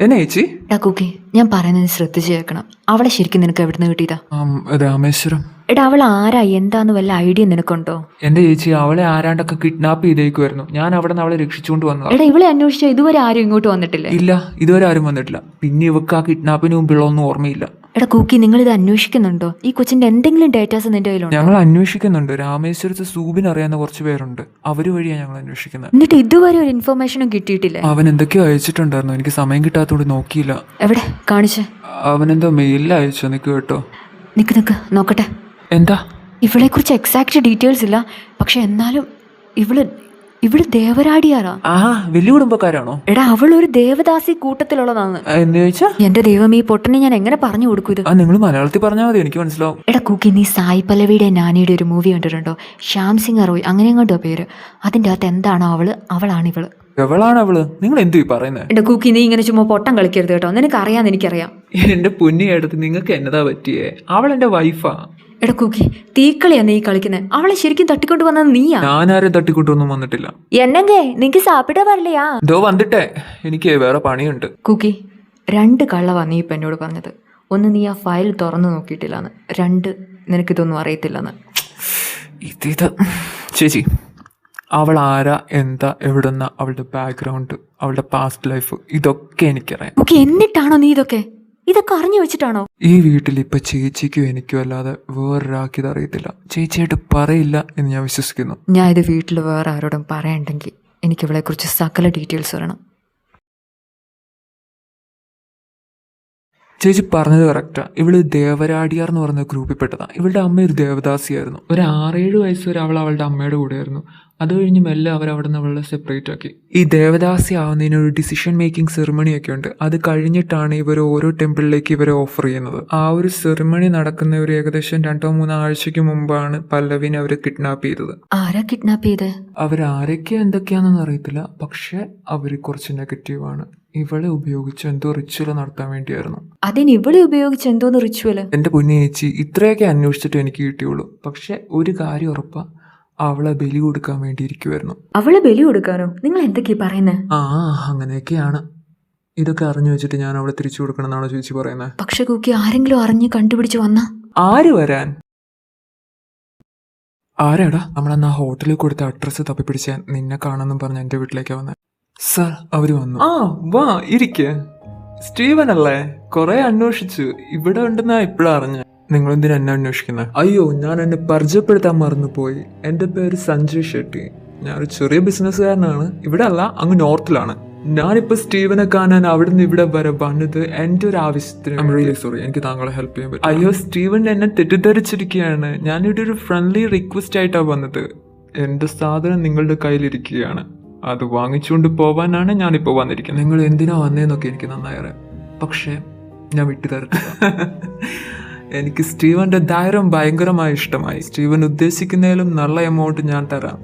എന്നാ ചേച്ചി? എടാ കൂക്കി, ഞാൻ പറയുന്നത് ശ്രദ്ധിച്ച് കേൾക്കണം. അവളെ ശരിക്കും നിനക്ക് എവിടുന്ന് കിട്ടിയതാ? രാമേശ്വരം. എടാ, അവൾ ആരാ എന്താന്ന് വല്ല ഐഡിയ നിനക്കുണ്ടോ? എന്റെ ചേച്ചി, അവളെ ആരാണ്ടൊക്കെ കിഡ്നാപ്പ് ചെയ്തേക്കുമായിരുന്നു. ഞാൻ അവിടെ നിന്ന് അവളെ രക്ഷിച്ചുകൊണ്ട് വന്നതാ. എടാ, ഇവളെ അന്വേഷിച്ച ഇതുവരെ ആരും ഇങ്ങോട്ട് വന്നിട്ടില്ല. ഇല്ല, ഇതുവരെ ആരും വന്നിട്ടില്ല. പിന്നെ ഇവക്ക് ആ കിഡ്നാപ്പിന് മുമ്പുള്ള ഒന്നും ഓർമ്മയില്ല. എടാ കൂക്കി, നിങ്ങൾ ഇത് അന്വേഷിക്കുന്നുണ്ടോ? ഈ കൊച്ചിന്റെ എന്തെങ്കിലും ഡേറ്റാസ് നിന്റെ കയ്യിലുണ്ടോ? ഞങ്ങൾ അന്വേഷിക്കുന്നുണ്ട്. രാമേശ്വരത്ത് സൂബിന് അറിയാവുന്ന കുറച്ച് പേരുണ്ട്, അവര് വഴിയാണ് ഞങ്ങൾ അന്വേഷിക്കുന്നത്. എന്നിട്ട് ഇതുവരെ ഒരു ഇൻഫർമേഷനും കിട്ടിയിട്ടില്ല. അവൻ എന്തൊക്കെയോ അയച്ചിട്ടുണ്ടായിരുന്നു, എനിക്ക് സമയം കിട്ടാത്തോണ്ട് നോക്കിയില്ല. എവിടെ കാണിച്ചേ? അവനെന്തോ മെയിലിൽ അയച്ചോ? നിക്ക് കേട്ടോ. നിക്ക് നോക്കട്ടെ. എന്താ? ഇവളെ കുറിച്ച് എക്സാക്ട് ഡീറ്റെയിൽസ് ഇല്ല, പക്ഷെ എന്നാലും ഇവള് ദേവരാടിയാറാ. വലിയ കുടുംബക്കാരാണോ? എടാ, അവൾ ഒരു ദേവദാസി കൂട്ടത്തിലുള്ളതാണ്. എന്ന് ചോദിച്ചാ? എന്റെ ദൈവം, ഈ പൊട്ടനെ ഞാൻ എങ്ങനെ പറഞ്ഞു കൊടുക്കും ഇത്? നിങ്ങൾ മലയാളത്തിൽ പറഞ്ഞാൽ മതി, എനിക്ക് മനസ്സിലാവും. എടാ കൂക്കി, നീ സായി പല്ലവിയുടെ നാനിയുടെ ഒരു മൂവി കണ്ടിട്ടുണ്ടോ? ശ്യാം സിംഗ് അറോയ്, അങ്ങനെ കണ്ടോ പേര്? അതിന്റെ അകത്ത് എന്താണോ അവളാണ് ഇവള്. എവളാണ് അവള്? നിങ്ങൾ എന്തു പറയുന്നത്? എന്റെ കൂക്കി, നീ ഇങ്ങനെ ചുമ്മാ പൊട്ടം കളിക്കരുത് കേട്ടോ. നിനക്ക് അറിയാന്ന് എനിക്കറിയാം. എന്റെ പൊന്നിയെടുത്ത് നിങ്ങൾക്ക് എന്നതാ പറ്റിയേ? അവൾ എന്റെ വൈഫാ. എടാ കൂക്കി, തീക്കളിയാ നീ കളിക്കുന്നത്. അവളെ ശരിക്കും തട്ടിക്കൊണ്ട് വന്നത് നീയാ. ഞാനാരും തട്ടിക്കൊണ്ടൊന്നും വന്നിട്ടില്ല. എന്നെങ്കേ നിനക്ക് സാപ്പിടാ വരലയാ? ദോ വന്നിട്ടേ, എനിക്ക് വേറെ പണിയുണ്ട്. കൂക്കി, 2 കള്ളവാ നീ ഇപ്പം എന്നോട് പറഞ്ഞത്. 1, നീ ആ ഫയൽ തുറന്നു നോക്കിയിട്ടില്ലാന്ന്. 2, നിനക്കിതൊന്നും അറിയത്തില്ലെന്ന്. ഇത് ചേച്ചി, അവൾ ആരാ, എന്താ, എവിടുന്ന, അവളുടെ ബാക്ക്ഗ്രൗണ്ട്, അവളുടെ പാസ്റ്റ് ലൈഫ്, ഇതൊക്കെ എനിക്കറിയാം. ഓക്കെ, എന്നിട്ടാണോ നീ ഇതൊക്കെ അറിഞ്ഞു വെച്ചിട്ടാണോ? ഈ വീട്ടിൽ ഇപ്പൊ ചേച്ചിക്കും എനിക്കും അല്ലാതെ വേറൊരാൾക്ക് ഇത് അറിയത്തില്ല. ചേച്ചിയായിട്ട് പറയില്ല എന്ന് ഞാൻ വിശ്വസിക്കുന്നു. ഞാൻ ഇത് വീട്ടിൽ വേറെ ആരോടും പറയണ്ടെങ്കിൽ എനിക്ക് ഇവളെ കുറിച്ച് സകല ഡീറ്റെയിൽസ് വരണം. ചേച്ചി പറഞ്ഞത് കറക്റ്റാ. ഇവള് ദേവരാടിയാർ എന്ന് പറഞ്ഞ ഗ്രൂപ്പിൽ പെട്ടതാ. ഇവളുടെ അമ്മ ഒരു ദേവദാസിയായിരുന്നു. ഒരു 6-7 വയസ്സ് വരെ അവൾ അവളുടെ അമ്മയുടെ കൂടെയായിരുന്നു. അത് കഴിഞ്ഞ് മെല്ലെ അവർ അവിടെ നിന്ന് അവളെ സെപ്പറേറ്റ് ആക്കി. ഈ ദേവദാസി ആവുന്നതിന് ഒരു ഡിസിഷൻ മേക്കിംഗ് സെറിമണി ഒക്കെ ഉണ്ട്. അത് കഴിഞ്ഞിട്ടാണ് ഇവർ ഓരോ ടെമ്പിളിലേക്ക് ഇവരെ ഓഫർ ചെയ്യുന്നത്. ആ ഒരു സെറിമണി നടക്കുന്ന ഒരു ഏകദേശം 2-3 ആഴ്ചയ്ക്ക് മുമ്പാണ് പല്ലവിനെ അവർ കിഡ്നാപ്പ് ചെയ്തത്. ആരാ കിഡ്നാപ്പ് ചെയ്ത്? അവരാരൊക്കെ എന്തൊക്കെയാണെന്ന് അറിയത്തില്ല, പക്ഷെ അവർ കുറച്ച് നെഗറ്റീവാണ്. ഇവളെ ഉപയോഗിച്ച് എന്തോ റിച്വൽ നടത്താൻ വേണ്ടിയായിരുന്നു. അതിന് ഇവളെ ഉപയോഗിച്ച് എന്തോന്ന് റിച്വല്? എൻ്റെ പൊന്നു ചേച്ചി, ഇത്രയൊക്കെ അന്വേഷിച്ചിട്ട് എനിക്ക് കിട്ടിയുള്ളൂ. പക്ഷെ ഒരു കാര്യം ഉറപ്പാ, അവളെ ബലി കൊടുക്കാൻ വേണ്ടി ഇരിക്കുമായിരുന്നു. അവളെ ബലി കൊടുക്കാനോ? നിങ്ങൾ എന്തൊക്കെയാ പറയുന്നത്? അങ്ങനെയൊക്കെയാണ്. ഇതൊക്കെ അറിഞ്ഞു വെച്ചിട്ട് ഞാൻ അവളെ തിരിച്ചു കൊടുക്കണമെന്നാണോ ചേച്ചി പറയുന്നത്? പക്ഷെ കുക്കി, ആരെങ്കിലും അറിഞ്ഞ് കണ്ടുപിടിച്ച് വന്നാ? ആര് വരാൻ? ആരാടാ? നമ്മളന്ന് ആ ഹോട്ടലിൽ കൊടുത്ത അഡ്രസ്സ് തപ്പിപ്പിടിച്ചാൻ നിന്നെ കാണാമെന്നും പറഞ്ഞ് എൻ്റെ വീട്ടിലേക്ക് വന്നത്. സർ, അവര് വന്നു. വാ ഇരിക്ക്. സ്റ്റീവൻ അല്ലേ? കുറെ അന്വേഷിച്ചു, ഇവിടെ ഉണ്ടെന്നാ ഇപ്പഴാ അറിഞ്ഞ. നിങ്ങൾ എന്തിനാ എന്നെ അന്വേഷിക്കുന്നത്? അയ്യോ, ഞാൻ എന്നെ പരിചയപ്പെടുത്താൻ മറന്നുപോയി. എൻ്റെ പേര് സഞ്ജയ് ഷെട്ടി. ഞാനൊരു ചെറിയ ബിസിനസ്സുകാരനാണ്. ഇവിടെ അല്ല, അങ്ങ് നോർത്തിലാണ്. ഞാനിപ്പോ സ്റ്റീവനെ കാണാൻ അവിടുന്ന് ഇവിടെ വരെ വന്നത് എൻ്റെ ഒരു ആവശ്യത്തിന്. ഐ എം റിയലി സോറി, എനിക്ക് താങ്കളെ ഹെൽപ്പ് ചെയ്യാൻ പറ്റും? അയ്യോ, സ്റ്റീവൻ എന്നെ തെറ്റിദ്ധരിച്ചിരിക്കുകയാണ്. ഞാനിവിടെ ഒരു ഫ്രണ്ട്ലി റിക്വസ്റ്റ് ആയിട്ടാണ് വന്നത്. എൻ്റെ സാധനം നിങ്ങളുടെ കയ്യിലിരിക്കുകയാണ്, അത് വാങ്ങിച്ചുകൊണ്ട് പോവാനാണ് ഞാനിപ്പോൾ വന്നിരിക്കുന്നത്. നിങ്ങൾ എന്തിനാ വന്നതെന്നൊക്കെ എനിക്ക് നന്നായി അറിയാം, പക്ഷേ ഞാൻ വിട്ടുതരത്തില്ല. എനിക്ക് സ്റ്റീവന്റെ ധൈര്യം ഭയങ്കരമായി ഇഷ്ടമായി. സ്റ്റീവൻ ഉദ്ദേശിക്കുന്നതിലും നല്ല എമൗണ്ട് ഞാൻ തരാം.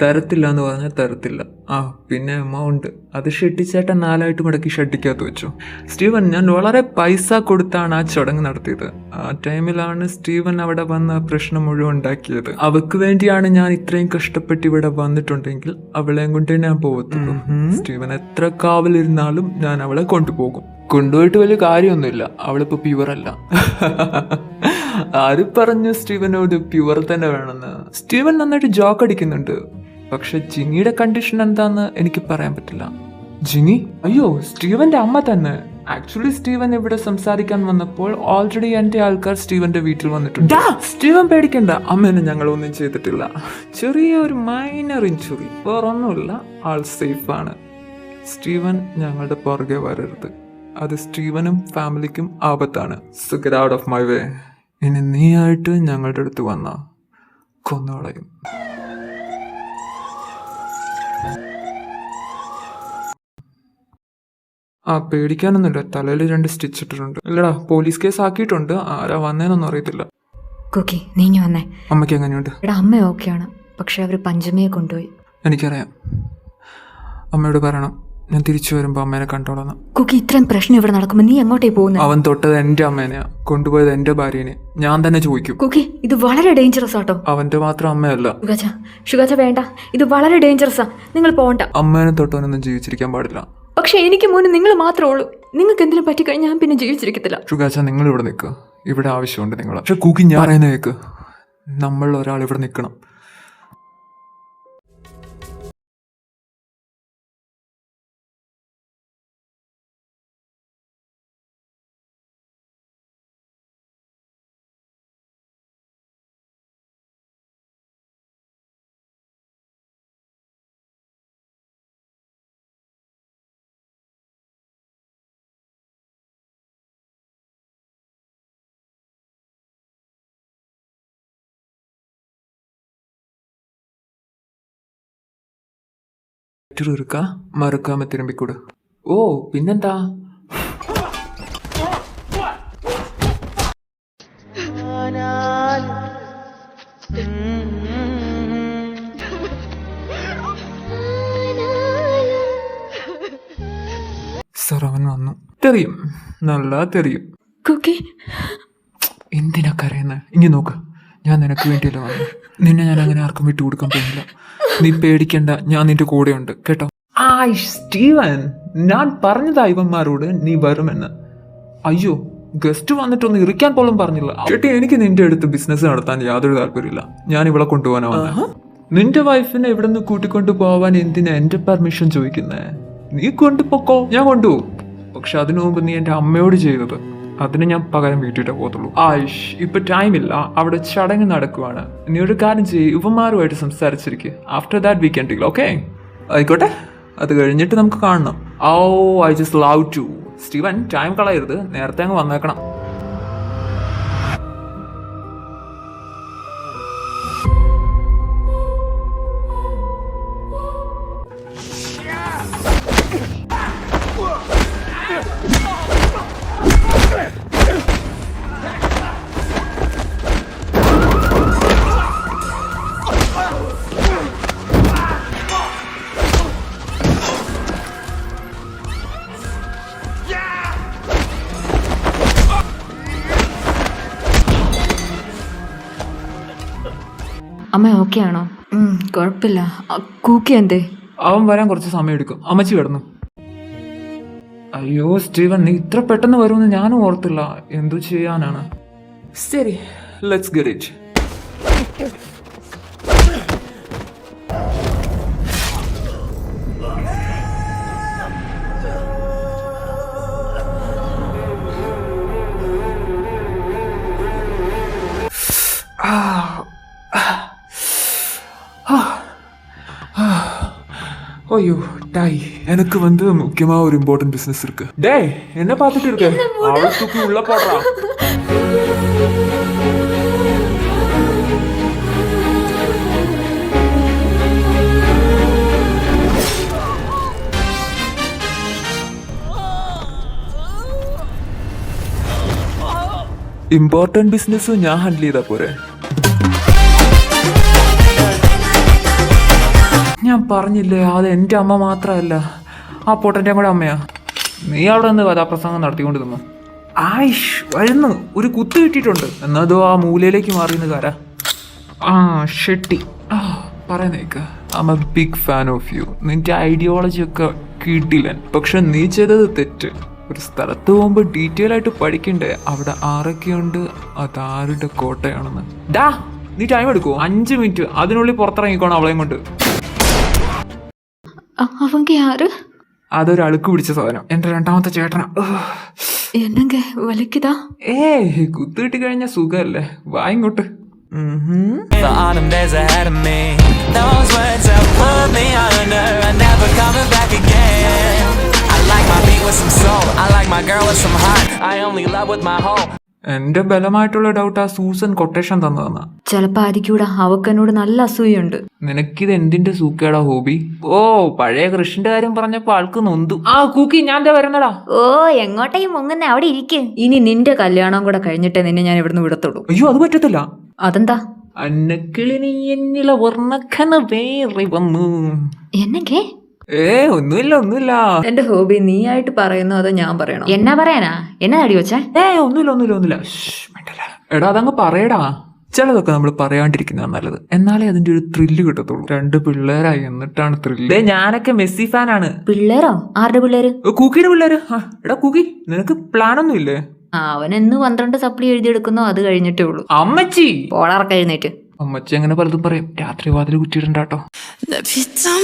തരത്തില്ല എന്ന് പറഞ്ഞാൽ തരത്തില്ല. പിന്നെ എമൗണ്ട് അത് ഷെട്ടിച്ചേട്ടൻ 4 ആയിട്ട് മടക്കി ഷെട്ടിക്കകത്ത് വെച്ചു. സ്റ്റീവൻ, ഞാൻ വളരെ പൈസ കൊടുത്താണ് ആ ചടങ്ങ് നടത്തിയത്. ആ ടൈമിലാണ് സ്റ്റീവൻ അവിടെ വന്ന പ്രശ്നം മുഴുവൻ ഉണ്ടാക്കിയത്. അവൾക്ക് വേണ്ടിയാണ് ഞാൻ ഇത്രയും കഷ്ടപ്പെട്ട് ഇവിടെ വന്നിട്ടുണ്ടെങ്കിൽ അവളെയും കൊണ്ട് ഞാൻ പോകത്തുള്ളൂ. സ്റ്റീവൻ എത്ര കാവലിരുന്നാലും ഞാൻ അവളെ കൊണ്ടുപോകും. കൊണ്ടുപോയിട്ട് വലിയ കാര്യമൊന്നുമില്ല, അവളിപ്പോ പ്യുവറല്ല. ആര് പറഞ്ഞു സ്റ്റീവനോട് പ്യുവർ തന്നെ വേണമെന്ന്? സ്റ്റീവൻ നന്നായിട്ട് ജോക്ക് അടിക്കുന്നുണ്ട്, പക്ഷെ ജിങ്ങിയുടെ കണ്ടീഷൻ എന്താന്ന് എനിക്ക് പറയാൻ പറ്റില്ല. ജിങ്ങി? അയ്യോ, സ്റ്റീവന്റെ അമ്മ തന്നെ. ആക്ച്വലി സ്റ്റീവൻ ഇവിടെ സംസാരിക്കാൻ വന്നപ്പോൾ ഓൾറെഡി എന്റെ ആൾക്കാർ സ്റ്റീവന്റെ വീട്ടിൽ വന്നിട്ടുണ്ട്. സ്റ്റീവൻ പേടിക്കണ്ട, അമ്മേനെ ഞങ്ങളൊന്നും ചെയ്തിട്ടില്ല. ചെറിയൊരു മൈനർ ഇഞ്ചുറി, വേറൊന്നുമില്ല. ആൾ സേഫ് ആണ്. സ്റ്റീവൻ ഞങ്ങളുടെ പുറകെ വരരുത്, അത് സ്റ്റീവനും ഫാമിലിക്കും ആപത്താണ്. So get out of my way. ഇനി നീ ആയിട്ട് ഞങ്ങളുടെ അടുത്ത് വന്ന കൊന്നുകളയും. പേടിക്കാനൊന്നുമില്ല, തലയിൽ 2 സ്റ്റിച്ച് ഇട്ടിട്ടുണ്ട്. ഇല്ലടാ, പോലീസ് കേസ് ആക്കിയിട്ടുണ്ട്. ആരാ വന്നേന്നൊന്നും അറിയത്തില്ല. കുക്കി, നീങ്ങി വന്നേ. അമ്മയ്ക്ക് എങ്ങനെയുണ്ട്? ഇവിടെ അമ്മ ഓക്കെയാണ്, പക്ഷെ അവര് പഞ്ചമിയെ കൊണ്ടുപോയി. എനിക്കറിയാം, അമ്മയോട് പറയണം ഞാൻ തിരിച്ചു വരുമ്പോ അമ്മേനെ കണ്ടോളാം. കുക്കി, ഇത്രയും പ്രശ്നം ഇവിടെ നടക്കുമ്പോ നീ എങ്ങോട്ടേ പോകുന്നത്? അവൻ തൊട്ടത് എന്റെ അമ്മേനെയാ, കൊണ്ടുപോയത് എന്റെ ഭാര്യനെ. ഞാൻ തന്നെ ചോദിക്കും. കുക്കി, ഇത് വളരെ ഡേഞ്ചറസ് ആട്ടോ. അവന്റെ മാത്രം അമ്മയല്ല. ഷുഗാച്ച വേണ്ട, ഇത് വളരെ ഡേഞ്ചറസാ. നിങ്ങൾ പോകണ്ട. അമ്മേനെ തൊട്ടവനൊന്നും ജീവിച്ചിരിക്കാൻ പാടില്ല. പക്ഷെ എനിക്ക് മുന്നേ നിങ്ങൾ മാത്രമേ ഉള്ളൂ. നിങ്ങൾക്ക് എന്തെങ്കിലും പറ്റിക്കഴിഞ്ഞാൽ ഞാൻ പിന്നെ ജീവിച്ചിരിക്കത്തില്ല. ഷുഗാച്ച, നിങ്ങൾ ഇവിടെ നിൽക്കുക, ഇവിടെ ആവശ്യമുണ്ട് നിങ്ങൾ. പക്ഷെ കുക്കി, ഞാൻ പറയുന്ന കേക്ക്, നമ്മൾ ഒരാൾ ഇവിടെ നിൽക്കണം. இருக்கா மறக்காம திரும்பி கொடு. ஓ பின்னெந்தா? സാർ, അവൻ വന്നു. തെറിയും, നല്ല തെറിയും. കുക്കി, എന്തിനാ കരയുന്നത്? ഇനി നോക്ക്, ഞാൻ നിനക്ക് വേണ്ടിയല്ല വന്നു. നിന്നെ ഞാൻ അങ്ങനെ ആർക്കും വിട്ടു കൊടുക്കാൻ പോകുന്നില്ല. നീ പേടിക്കണ്ട, ഞാൻ നിന്റെ കൂടെയുണ്ട് കേട്ടോ. സ്റ്റീവൻ, ഞാൻ പറഞ്ഞതാ ഇവന്മാരോട് നീ വരുമെന്ന്. അയ്യോ, ഗസ്റ്റ് വന്നിട്ടൊന്ന് ഇറിക്കാൻ പോലും പറഞ്ഞില്ല. ചേട്ടി, എനിക്ക് നിന്റെ അടുത്ത് ബിസിനസ് നടത്താൻ യാതൊരു താല്പര്യമില്ല. ഞാൻ ഇവളെ കൊണ്ടുപോകാനാ വന്നത്. നിന്റെ വൈഫിനെ ഇവിടെ നിന്ന് കൂട്ടിക്കൊണ്ടു പോവാൻ എന്തിനാ എന്റെ പെർമിഷൻ ചോദിക്കുന്നേ? നീ കൊണ്ടുപോക്കോ, ഞാൻ കൊണ്ടുപോകും. പക്ഷെ അതിനു മുമ്പ് നീ എന്റെ അമ്മയോട് ചെയ്തത്, അതിന് ഞാൻ പകരം വീട്ടിട്ടേ പോകത്തുള്ളൂ. ഇപ്പൊ ടൈമില്ല, അവിടെ ചടങ്ങ് നടക്കുവാണ്. നീ ഒരു കാര്യം ചെയ്യ്, ഇവന്മാരുമായിട്ട് സംസാരിച്ചിരിക്കുക. After that we can deal. Okay? ആയിക്കോട്ടെ, അത് കഴിഞ്ഞിട്ട് നമുക്ക് കാണണം. I just love to. Steven, time കളയരുത്, നേരത്തെ അങ്ങ് വന്നേക്കണം. അമ്മ ഓക്കെ ആണോ? കുഴപ്പമില്ല. കൂക്കി എന്തേ? അവൻ വരാൻ കുറച്ച് സമയം എടുക്കും. അമ്മച്ചി കിടന്നു. അയ്യോ സ്റ്റീവൻ, നീ ഇത്ര പെട്ടെന്ന് വരുമെന്ന് ഞാനും ഓർത്തില്ല. എന്തു ചെയ്യാനാണ്. ശരി, ലെറ്റ്സ് ഗെറ്റ് ഇറ്റ്. ஐயோ டாய், எனக்கு முக்கியமா ஒரு இம்பார்ட்டன்ட் பிசினஸ் இருக்கு. டேய், என்ன பார்த்துட்டு இருக்க? அவளை தூக்கி உள்ள போடுறா. ഇമ്പോർട്ടന്റ് ബിസിനസ് ഞാൻ ഹാൻഡിൽ ചെയ്താ പോരെ? ഞാൻ പറഞ്ഞില്ലേ, അത് എൻ്റെ അമ്മ മാത്രമല്ല, ആ പൊട്ടൻ്റെ കൂടെ അമ്മയാ. നീ അവിടെ നിന്ന് കഥാപ്രസംഗം നടത്തിക്കൊണ്ട് നിന്നു. ആയിഷ് വരുന്നു, ഒരു കുത്ത് കിട്ടിയിട്ടുണ്ട്. എന്നതോ ആ മൂലയിലേക്ക് മാറിയെന്ന് കാരാ. ആ ഷെട്ടി പറയുന്നേക്ക്, I'm a big fan of you. നിന്റെ ഐഡിയോളജി ഒക്കെ കിട്ടില്ല, പക്ഷെ നീ ചെയ്തത് തെറ്റ്. ഒരു സ്ഥലത്ത് പോകുമ്പോൾ ഡീറ്റെയിൽ ആയിട്ട് പഠിക്കണ്ടേ അവിടെ ആരൊക്കെയുണ്ട്, അതാരുടെ കോട്ടയാണെന്ന്. ഡാ, നീ ടൈം എടുക്കുമോ? 5 മിനിറ്റ്, അതിനുള്ളിൽ പുറത്തിറങ്ങിക്കോണം അവളെയും കൊണ്ട്. அவங்க யாரு? അതൊരു അളുക്ക് പിടിച്ച സാധനം, എന്റെ രണ്ടാമത്തെ ചേട്ടനാ. என்னங்க வலிக்குதா? കുത്ത് കിട്ടി കഴിഞ്ഞ സുഖല്ലേ, വാ ഇങ്ങോട്ട്. The autumn days ahead of me, those words have pulled me under and never coming back again. I like my beat with some soul, I like my girl with some heart, I only love with my whole. എന്റെ ബലമായിട്ടുള്ള ഡൗട്ട് ആ സൂസൻ കൊട്ടേഷൻ തന്നതെന്നാ. ചിലപ്പോ ആയിരിക്കൂടെ, അവക്കെന്നോട് നല്ല അസൂയുണ്ട്. നിനക്കിത് എന്തിന്റെ സൂക്കേടാ ഹോബി? ഓ, പഴയ കൃഷിന്റെ കാര്യം പറഞ്ഞപ്പോ ആൾക്ക് നൊന്തു. ആ കൂക്കി, ഞാൻ എന്താ വരുന്നടാ. ഓ, എങ്ങോട്ടേയും മുങ്ങുന്നേ, അവിടെ ഇരിക്ക്. ഇനി നിന്റെ കല്യാണം കൂടെ കഴിഞ്ഞിട്ടേ നിന്നെ ഞാൻ ഇവിടുന്ന് വിടത്തുള്ളൂ. അയ്യോ, അത് പറ്റത്തില്ല. അതെന്താ? അന്നക്കിളി നീ എന്നില വർണ്ണക്കന വേറി വന്നു. എന്നൊക്കെ? ഒന്നുമില്ല. എന്റെ ഹോബി നീ ആയിട്ട് പറയുന്നു അതോ ഞാൻ പറയണോ? എന്നാ പറയാനാ? എന്നാ അടി വെച്ചേ? ഒന്നുമില്ല. എടാ, അതങ്ങ് പറയടാ. ചിലതൊക്കെ നമ്മൾ പറയാണ്ടിരിക്കുന്നതാണ് നല്ലത്, എന്നാലേ അതിന്റെ ഒരു ത്രില്ല് കിട്ടത്തുള്ളൂ. 2 പിള്ളേരായി, എന്നിട്ടാണ് ത്രില്ല്. ഞാനൊക്കെ മെസ്സി ഫാനാണ്. പിള്ളേരോ? ആരുടെ പിള്ളേര്? കുക്കിയുടെ പിള്ളേര്. എടാ കുക്കി, നിനക്ക് പ്ലാനൊന്നും ഇല്ലേ? അവൻ എന്ന് 12 സപ്ലി എഴുതിയെടുക്കുന്നോ, അത് കഴിഞ്ഞിട്ടേ ഉള്ളൂ. അമ്മച്ചി പോളാർക്ക് എഴുന്നേറ്റ്. അമ്മച്ചി അങ്ങനെ പലതും പറയും. രാത്രി വാതിൽ കുറ്റിയിടണ്ടാട്ടോ. Depuis ton